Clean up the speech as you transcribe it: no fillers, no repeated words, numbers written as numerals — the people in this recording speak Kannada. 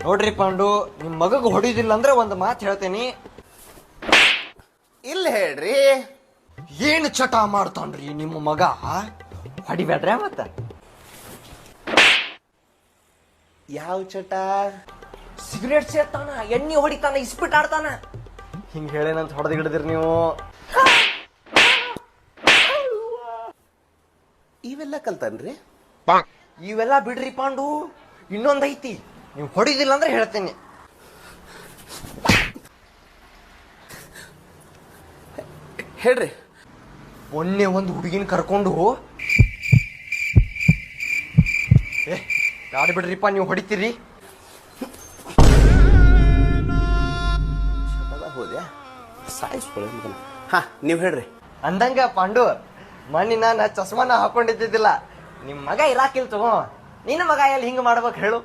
ನೋಡ್ರಿ ಪಾಂಡು, ನಿಮ್ ಮಗಗ್ ಹೊಡಿದಿಲ್ಲ ಅಂದ್ರೆ ಒಂದ್ ಮಾತು ಹೇಳ್ತೇನಿ. ಇಲ್ಲ ಹೇಳ್ರಿ. ಏನ್ ಚಟ ಮಾಡ್ತಾನ್ರಿ ನಿಮ್ಮ ಮಗ? ಹೊಡಿಬೇಡ್ರ ಮತ್ತ. ಯಾವ ಚಟ? ಸಿಗರೇಟ್ ಸೇರ್ತಾನ, ಎಣ್ಣೆ ಹೊಡಿತಾನ, ಇಸ್ಪಿಟ್ ಆಡ್ತಾನ. ಹಿಂಗ್ ಹೇಳೇನಂತ ಹೊಡೆದ್ ಹಿಡಿದಿರಿ ನೀವು. ಇವೆಲ್ಲ ಕಲ್ತಾನ್ರಿ? ಇವೆಲ್ಲ ಬಿಡ್ರಿ ಪಾಂಡು, ಇನ್ನೊಂದ್ ಐತಿ. ನೀವು ಹೊಡಿದಿಲ್ಲ ಅಂದ್ರೆ ಹೇಳ್ತೇನೆ. ಹೇಳ್ರಿ. ಮೊನ್ನೆ ಒಂದು ಹುಡುಗಿನ ಕರ್ಕೊಂಡು ಗಾಡಿ ಬಿಡ್ರಿಪ್ಪ, ನೀವು ಹೊಡಿತೀರಿ. ಹೋದ್ಯಾ ಸಾಯಿಸ್ಕೊಳ್ಳಿ. ಹಾ, ನೀವು ಹೇಳ್ರಿ. ಅಂದಂಗ ಪಾಂಡು, ಮೊನ್ನೆ ನಾನು ಚಸ್ಮಾನ ಹಾಕೊಂಡಿದ್ದಿದ್ದಿಲ್ಲ. ನಿಮ್ ಮಗ ಇರಾಕಿಲ್ ತಗೋ. ನಿನ್ನ ಮಗ ಎಲ್ಲಿ ಹಿಂಗ ಮಾಡ್ಬೇಕು ಹೇಳು?